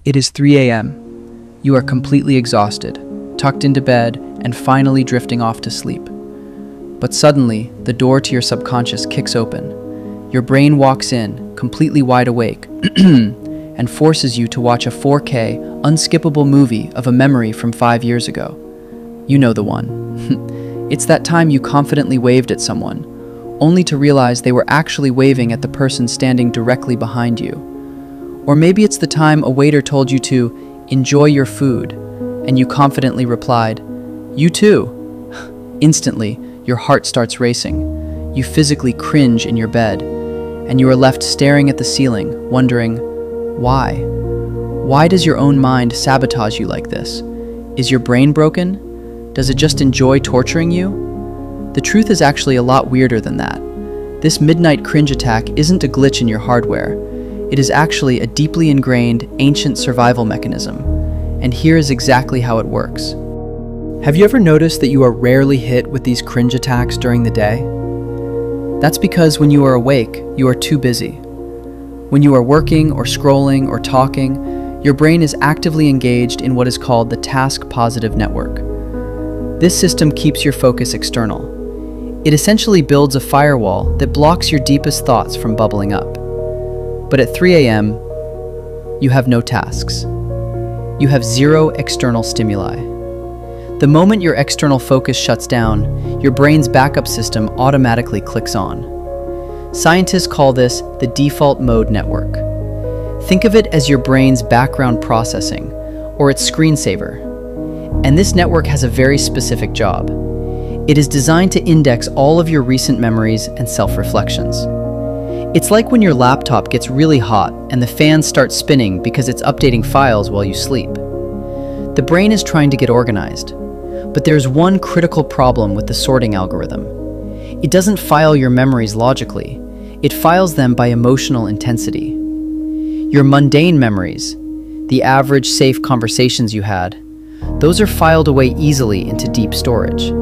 It is 3 a.m. You are completely exhausted, tucked into bed, and finally drifting off to sleep. But suddenly, the door to your subconscious kicks open. Your brain walks in, completely wide awake, and forces you to watch a 4K, unskippable movie of a memory from 5 years ago. You know the one. It's that time you confidently waved at someone, only to realize they were actually waving at the person standing directly behind you. Or maybe it's the time a waiter told you to enjoy your food, and you confidently replied, "You too." Instantly, your heart starts racing. You physically cringe in your bed, and you are left staring at the ceiling, wondering, why? Why does your own mind sabotage you like this? Is your brain broken? Does it just enjoy torturing you? The truth is actually a lot weirder than that. This midnight cringe attack isn't a glitch in your hardware. It is actually a deeply ingrained, ancient survival mechanism. And here is exactly how it works. Have you ever noticed that you are rarely hit with these cringe attacks during the day? That's because when you are awake, you are too busy. When you are working or scrolling or talking, your brain is actively engaged in what is called the task-positive network. This system keeps your focus external. It essentially builds a firewall that blocks your deepest thoughts from bubbling up. But at 3 a.m., you have no tasks. You have zero external stimuli. The moment your external focus shuts down, your brain's backup system automatically clicks on. Scientists call this the default mode network. Think of it as your brain's background processing, or its screensaver. And this network has a very specific job. It is designed to index all of your recent memories and self-reflections. It's like when your laptop gets really hot and the fans start spinning because it's updating files while you sleep. The brain is trying to get organized, but there's one critical problem with the sorting algorithm. It doesn't file your memories logically, it files them by emotional intensity. Your mundane memories, the average safe conversations you had, those are filed away easily into deep storage.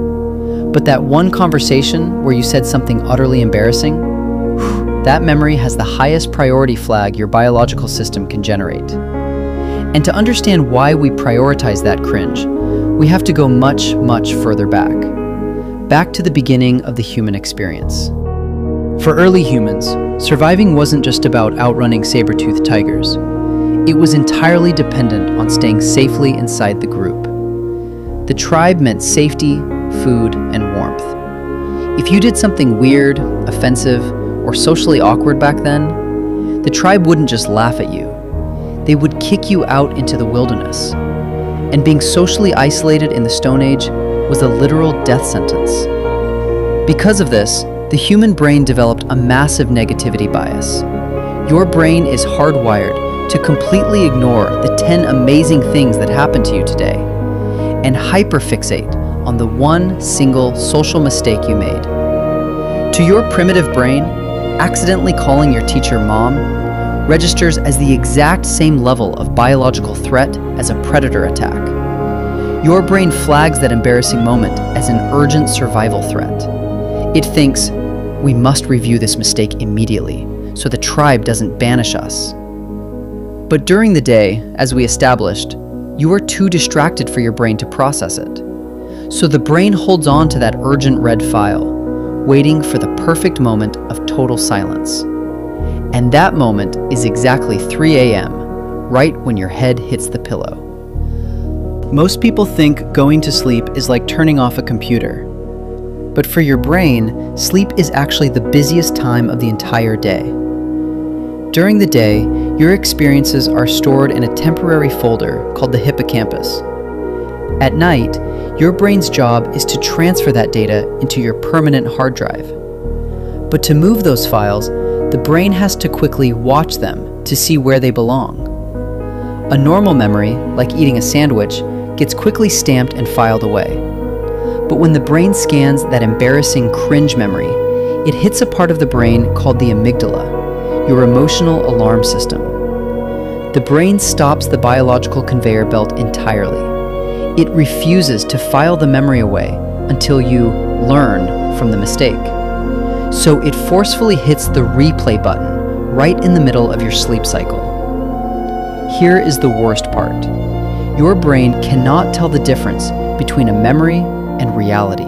But that one conversation where you said something utterly embarrassing, that memory has the highest priority flag your biological system can generate. And to understand why we prioritize that cringe, we have to go much, much further back. Back to the beginning of the human experience. For early humans, surviving wasn't just about outrunning saber-toothed tigers. It was entirely dependent on staying safely inside the group. The tribe meant safety, food, and warmth. If you did something weird, offensive, or socially awkward back then, the tribe wouldn't just laugh at you. They would kick you out into the wilderness. And being socially isolated in the Stone Age was a literal death sentence. Because of this, the human brain developed a massive negativity bias. Your brain is hardwired to completely ignore the 10 amazing things that happened to you today and hyperfixate on the one single social mistake you made. To your primitive brain, accidentally calling your teacher mom registers as the exact same level of biological threat as a predator attack. Your brain flags that embarrassing moment as an urgent survival threat. It thinks, we must review this mistake immediately so the tribe doesn't banish us. But during the day, as we established, you are too distracted for your brain to process it. So the brain holds on to that urgent red file, waiting for the perfect moment of total silence. And that moment is exactly 3 a.m., right when your head hits the pillow. Most people think going to sleep is like turning off a computer. But for your brain, sleep is actually the busiest time of the entire day. During the day, your experiences are stored in a temporary folder called the hippocampus. At night, your brain's job is to transfer that data into your permanent hard drive. But to move those files, the brain has to quickly watch them to see where they belong. A normal memory, like eating a sandwich, gets quickly stamped and filed away. But when the brain scans that embarrassing cringe memory, it hits a part of the brain called the amygdala, your emotional alarm system. The brain stops the biological conveyor belt entirely. It refuses to file the memory away until you learn from the mistake. So it forcefully hits the replay button right in the middle of your sleep cycle. Here is the worst part. Your brain cannot tell the difference between a memory and reality.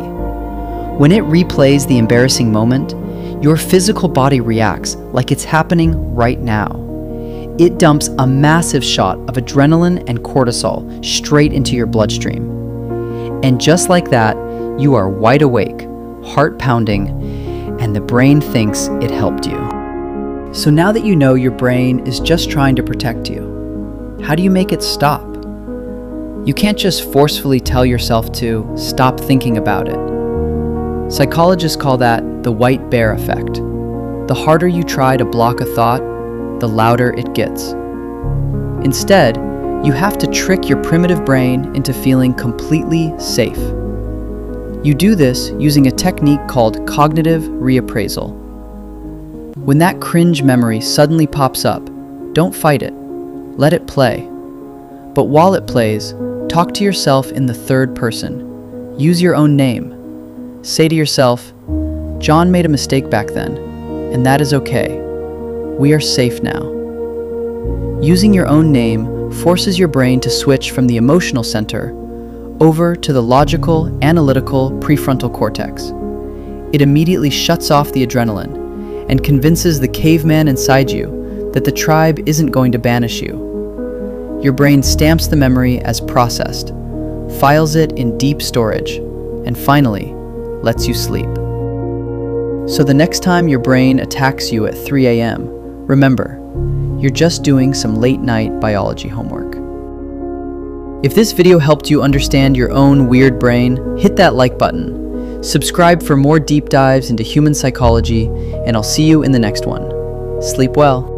When it replays the embarrassing moment, your physical body reacts like it's happening right now. It dumps a massive shot of adrenaline and cortisol straight into your bloodstream. And just like that, you are wide awake, heart pounding, and the brain thinks it helped you. So now that you know your brain is just trying to protect you, how do you make it stop? You can't just forcefully tell yourself to stop thinking about it. Psychologists call that the white bear effect. The harder you try to block a thought, the louder it gets. Instead, you have to trick your primitive brain into feeling completely safe. You do this using a technique called cognitive reappraisal. When that cringe memory suddenly pops up, don't fight it. Let it play. But while it plays, talk to yourself in the third person. Use your own name. Say to yourself, "John made a mistake back then, and that is okay. We are safe now." Using your own name forces your brain to switch from the emotional center over to the logical, analytical prefrontal cortex. It immediately shuts off the adrenaline and convinces the caveman inside you that the tribe isn't going to banish you. Your brain stamps the memory as processed, files it in deep storage, and finally, lets you sleep. So the next time your brain attacks you at 3 a.m., remember, you're just doing some late-night biology homework. If this video helped you understand your own weird brain, hit that like button. Subscribe for more deep dives into human psychology, and I'll see you in the next one. Sleep well.